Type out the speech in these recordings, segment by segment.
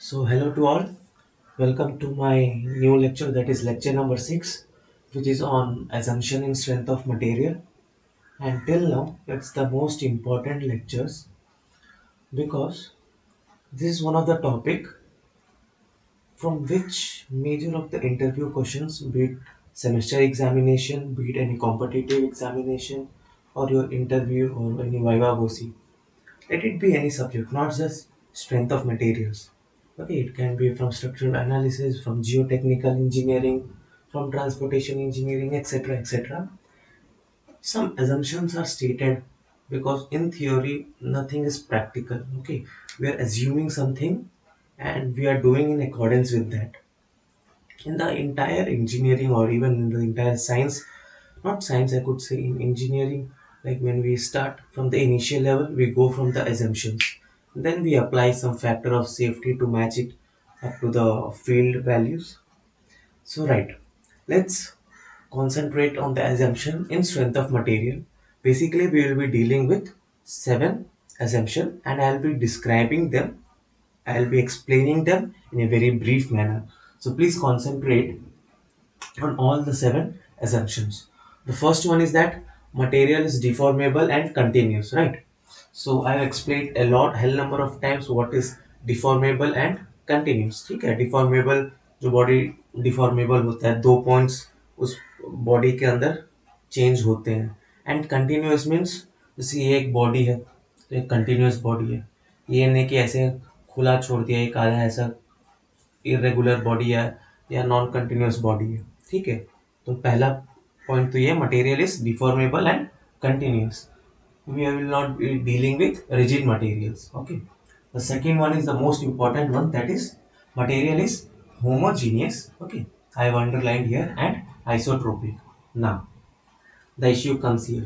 So, hello to all. Welcome to my new lecture, that is lecture number 6, which is on assumption in strength of material. And till now, it's the most important lectures because this is one of the topic from which major of the interview questions, be it semester examination, be it any competitive examination, or your interview or any viva voce, let it be any subject, not just strength of materials. Okay, it can be from structural analysis, from geotechnical engineering, from transportation engineering, etc. etc. Some assumptions are stated because in theory nothing is practical. Okay, we are assuming something and we are doing in accordance with that. In the entire engineering or even in the entire science, not science, I could say in engineering, like when we start from the initial level, we go from the assumptions. Then we apply some factor of safety to match it up to the field values. So, right, let's concentrate on the assumption in strength of material. Basically, we will be dealing with seven assumptions and I'll be describing them. I'll be explaining them in a very brief manner. So, please concentrate on all the seven assumptions. The first one is that material is deformable and continuous, right? So I have explained a lot, hell number of times what is deformable and continuous. ठीक है, deformable जो body deformable होता है, दो points उस body के अंदर change होते हैं, and continuous means जैसे ये एक body है, तो एक continuous body है, ये नहीं कि ऐसे खुला छोड़ दिया एक आधा ऐसा इरेगुलर बॉडी है या नॉन कंटिन्यूस बॉडी है. ठीक है, तो पहला पॉइंट तो ये material is deformable and continuous. We will not be dealing with rigid materials. Okay, the second one is the most important one, that is material is homogeneous. Okay, I have underlined here, and isotropic. Now the issue comes here.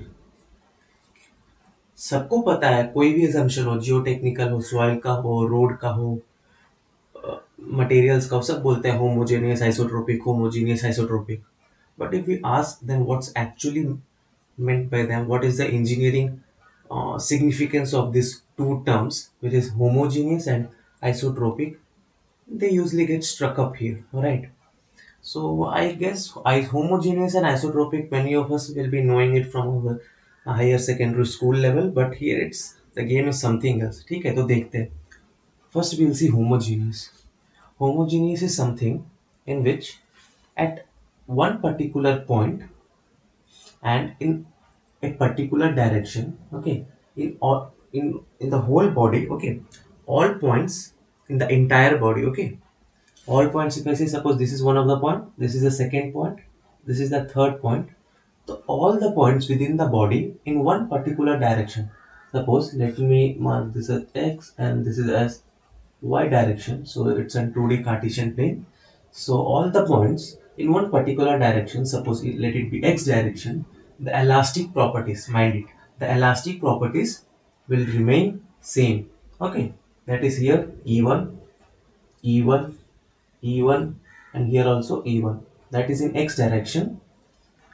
सबको पता है कोई भी assumption हो, geotechnical हो, soil का हो, road का हो, materials का, सब बोलते हैं homogeneous isotropic, homogeneous isotropic. But if we ask them what's actually meant by them, what is the engineering significance of these two terms, which is homogeneous and isotropic, they usually get struck up here, right? So I guess homogeneous and isotropic, many of us will be knowing it from our higher secondary school level, but here it's the game is something else. ठीक है, तो देखते हैं. First we'll see homogeneous. Homogeneous is something in which at one particular point and in a particular direction, okay, in the whole body, okay, all points in the entire body, okay, all points, if I say suppose this is one of the point, this is the second point, this is the third point, so all the points within the body in one particular direction. Suppose let me mark this as x and this is as y direction, so it's a 2D Cartesian plane. So all the points in one particular direction, suppose let it be x direction, the elastic properties, mind it, the elastic properties will remain same. Okay, that is here E1, E1, E1, and here also E1. That is in x direction.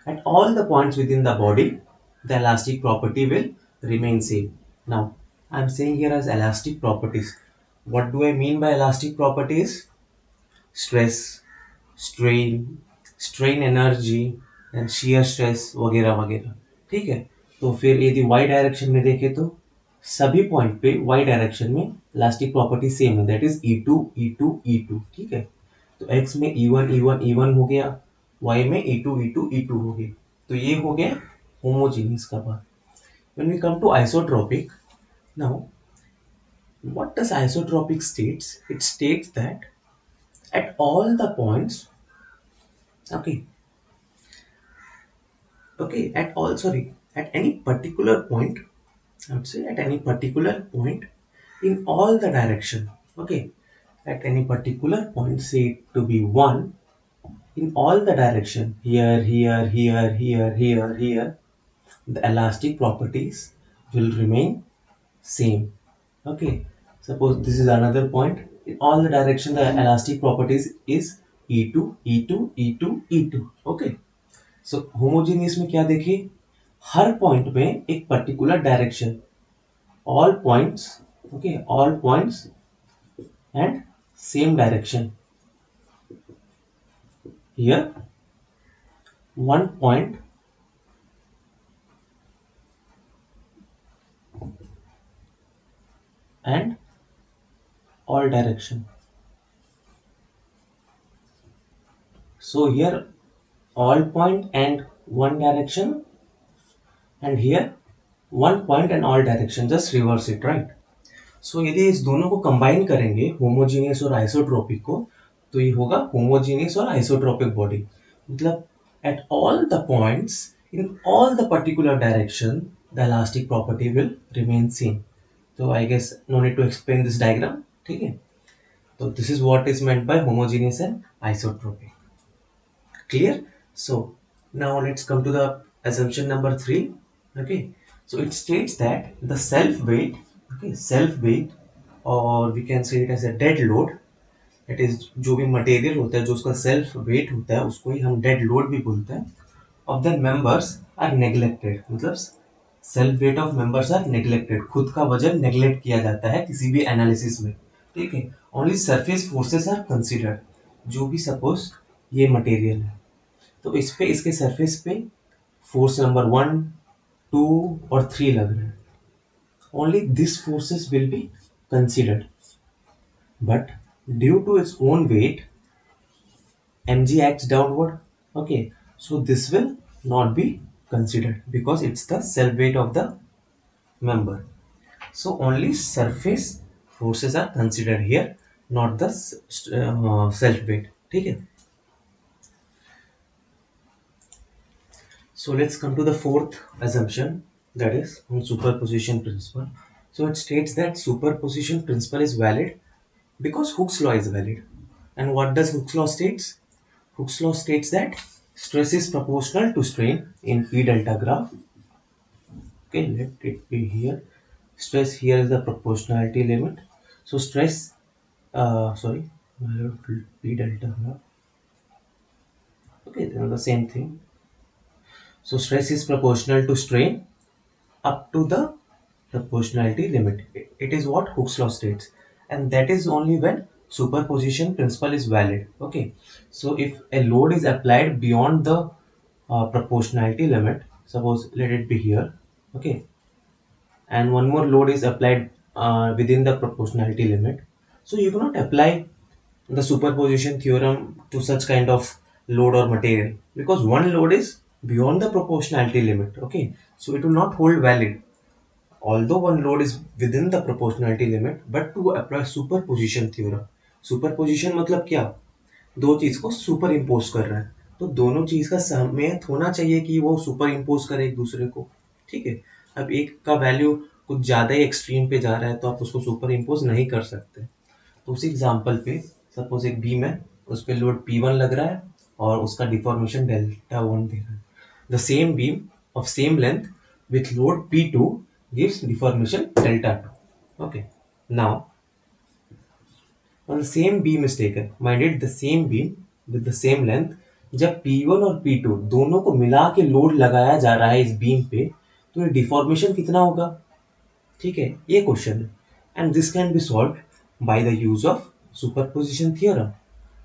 At all the points within the body, the elastic property will remain same. Now, I am saying here as elastic properties. What do I mean by elastic properties? Stress, strain, strain energy, and shear stress वगैरह वगैरह. ठीक है, तो फिर यदि y direction में देखें तो सभी पॉइंट पे y डायरेक्शन में इलास्टिक प्रॉपर्टी सेम है, that is E2 E2 E2. ठीक है, तो x में E1 E1 E1 हो गया, y में E2 E2 E2 हो गया. तो ये हो गया होमोजीनियस का part. When we come to isotropic, now what does isotropic states? It states that at all the points, okay, at all, sorry, at any particular point, I would say at any particular point in all the direction, okay, at any particular point, say it to be 1, in all the direction, here, the elastic properties will remain same. Okay, suppose this is another point, in all the direction the elastic properties is E2 E2 E2 E2. Okay, so homogeneous में क्या देखे, हर point में एक particular direction, all points, okay, all points and same direction. Here, one point and all direction. So here, all point and one direction, and here, one point and all direction. Just reverse it, right? सो यदि इस दोनों को combine करेंगे homogeneous और isotropic को, तो ये होगा होमोजीनियस और आइसोट्रोपिक बॉडी. मतलब at all the points in all the particular direction the elastic property will remain same. तो I guess no need to explain this diagram. ठीक है, तो this is what is meant by homogeneous and isotropic. Clear? So now let's come to the assumption number 3. Okay, so it states that the self weight, okay, self weight, or we can say it as a dead load, that is जो भी material होता है जो उसका self weight होता है उसको ही हम डेड लोड भी बोलते हैं, of the members are neglected. मतलब self weight of members are neglected, खुद का वजन नेग्लेक्ट किया जाता है किसी भी एनालिसिस में. ठीक है, only surface forces are considered. जो भी सपोज ये मटेरियल है, तो इस पे इसके सरफेस पे फोर्स नंबर 1, 2 और 3 लग रहे हैं. Only this forces will be considered, but due to its own weight mg acts downward. Okay, so this will not be considered because it's the self weight of the member. So only surface forces are considered here, not the self weight. ठीक है. So let's come to the fourth assumption, that is on superposition principle. So it states that superposition principle is valid because Hooke's law is valid. And what does Hooke's law states? Hooke's law states that stress is proportional to strain in P delta graph. Okay, let it be here. Stress here is the proportionality limit. So stress, sorry, P delta graph. Okay, the same thing. So stress is proportional to strain up to the proportionality limit. It is what Hooke's law states, and that is only when superposition principle is valid. Okay, so if a load is applied beyond the proportionality limit, suppose let it be here, okay, and one more load is applied within the proportionality limit, so you cannot apply the superposition theorem to such kind of load or material because one load is beyond the proportionality limit. Okay, so it will not hold valid although one load is within the proportionality limit. But to apply superposition theorem, superposition मतलब क्या, दो चीज को super impose कर रहा है, तो दोनों चीज का समेत होना चाहिए कि वो सुपर इम्पोज करे एक दूसरे को. ठीक है, अब एक का वैल्यू कुछ ज्यादा ही एक्सट्रीम पे जा रहा है तो आप उसको सुपर इम्पोज नहीं कर सकते. तो उसी एग्जाम्पल पे सपोज एक बीम है, उस पर लोड P1 लग रहा है और उसका डिफॉर्मेशन डेल्टा 1 दे रहा है. The same beam of same length with load P2 gives deformation delta 2. Okay, now when the same beam is taken, minded the same beam with the same length, जब P1 और P2 दोनों को मिला के load लगाया जा रहा है इस बीम पे, तो ये डिफॉर्मेशन कितना होगा. ठीक है, ये क्वेश्चन है. And this can be solve by the use of superposition theorem.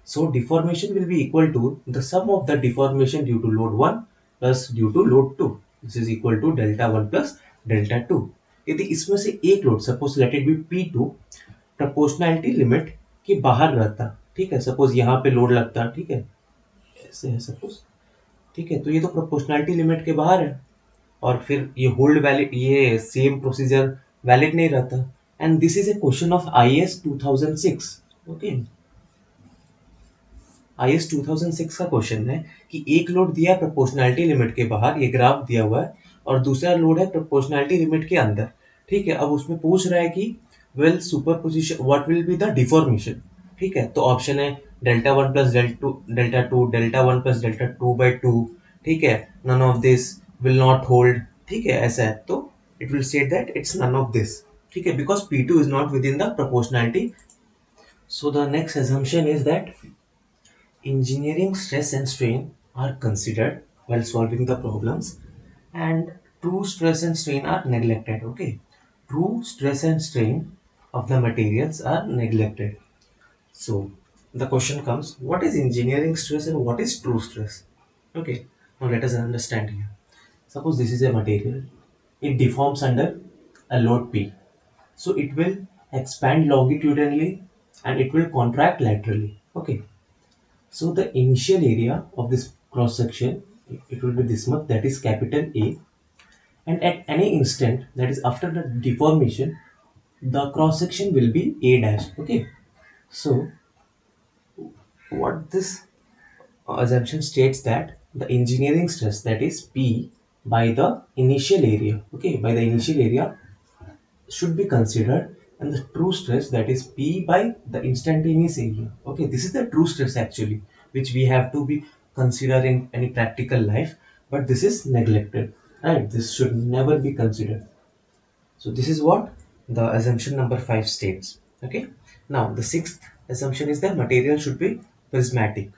So deformation will be equal to the sum of the deformation due to load 1 plus due to load 2. This is equal to delta 1 plus delta 2. यदि इसमें से एक load suppose let it be P2 proportionality limit के बाहर रहता, ठीक है, suppose यहाँ पे लोड लगता, ठीक है, ऐसे है सपोज, ठीक है, तो ये तो प्रोपोर्शनैलिटी लिमिट के बाहर है और फिर ये होल्ड वैलिड, ये सेम प्रोसीजर वैलिड नहीं रहता. And this is a question of IS 2006. Okay, IS 2006 का क्वेश्चन है कि एक लोड दिया है प्रोपोर्शनैलिटी लिमिट के बाहर, ये ग्राफ दिया हुआ है, और दूसरा लोड है प्रोपोर्शनैलिटी लिमिट के अंदर. ठीक है, अब उसमें पूछ रहा है कि well superposition what will be the deformation. ठीक है, तो ऑप्शन है delta 1 plus delta 2, delta 1 plus delta 2/2. ठीक है, none of this will not hold. ठीक है, ऐसा है तो it will state that it's none of this. ठीक है, because P2 is not within the proportionality. So the next assumption is that engineering stress and strain are considered while solving the problems, and true stress and strain are neglected. Okay, true stress and strain of the materials are neglected. So the question comes, what is engineering stress and what is true stress? Okay, now let us understand here. Suppose this is a material, it deforms under a load P. So it will expand longitudinally and it will contract laterally. Okay, so the initial area of this cross section, it will be this much, that is capital A, and at any instant, that is after the deformation, the cross section will be A dash. Okay, so what this assumption states that the engineering stress, that is P by the initial area, okay, by the initial area should be considered, and the true stress, that is P by the instantaneous area. Okay, this is the true stress actually, which we have to be consider in any practical life, but this is neglected, right? This should never be considered. So this is what the assumption number 5 states. Okay. Now the sixth assumption is that material should be prismatic.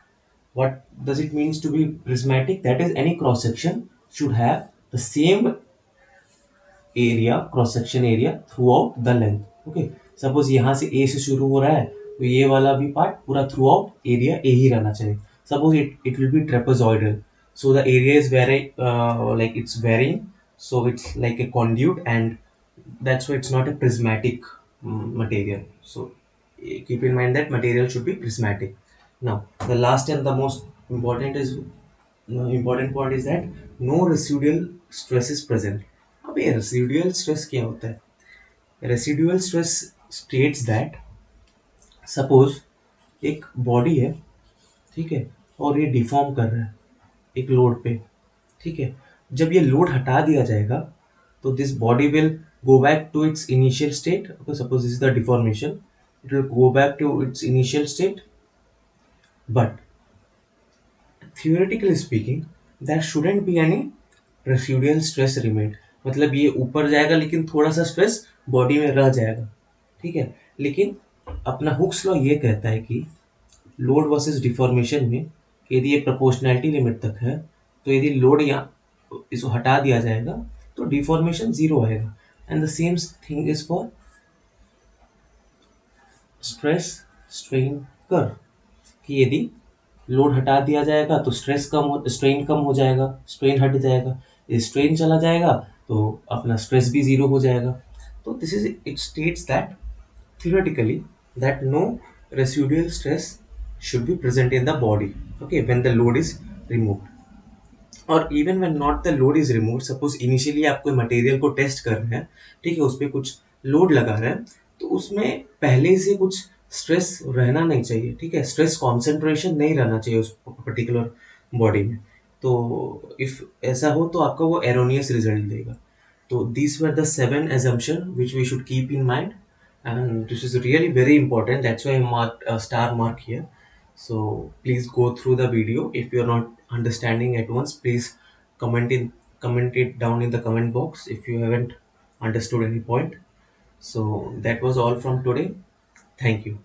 What does it means to be prismatic? That is, any cross section should have the same area, cross section area through out the length. Okay, suppose यहाँ से ए से शुरू हो रहा है तो ये वाला भी पार्ट पूरा थ्रू आउट एरिया ए ही रहना चाहिए. Suppose it will be trapezoidal, so the area is very like it's varying, so it's like a conduit, and that's why it's not a prismatic material. So keep in mind that material should be prismatic. Now the last and the most important point is that no residual stress is present. अब ये residual stress क्या होता है? Residual stress states that suppose एक body है, ठीक है, और ये डिफॉर्म कर रहा है एक लोड पे, ठीक है. जब ये लोड हटा दिया जाएगा तो this body will go back to its initial state. Okay, suppose this is the deformation, it will go back to its initial state, but theoretically speaking there shouldn't be any residual stress remain. मतलब ये ऊपर जाएगा लेकिन थोड़ा सा stress body में रह जाएगा, ठीक है. लेकिन अपना हुक्स लॉ ये कहता है कि लोड वर्सेस डिफॉर्मेशन में यदि ये प्रोपोर्शनैलिटी लिमिट तक है तो यदि लोड या इसको हटा दिया जाएगा तो डिफॉर्मेशन जीरो आएगा. And the same thing is for stress strain curve, कि यदि लोड हटा दिया जाएगा तो स्ट्रेन कम हो जाएगा, स्ट्रेन हट जाएगा, स्ट्रेन चला जाएगा तो अपना स्ट्रेस भी जीरो हो जाएगा. तो this is it states that theoretically that no residual stress should be present in the body, okay, when the load is removed. और even when not the load is remove, suppose initially आप कोई material को test कर रहे हैं, ठीक है, उस पर कुछ लोड लगा रहे हैं, तो उसमें पहले से कुछ स्ट्रेस रहना नहीं चाहिए, ठीक है, स्ट्रेस कॉन्सेंट्रेशन नहीं रहना चाहिए उस पर्टिकुलर बॉडी में. तो इफ ऐसा हो तो आपका वो एरोनियस रिजल्ट देगा. तो these were the 7 assumptions which we should keep in mind, and this is really very important. That's why I marked a star mark here. So please go through the video. If you are not understanding at once, please comment it down in the comment box if you haven't understood any point. So that was all from today. Thank you.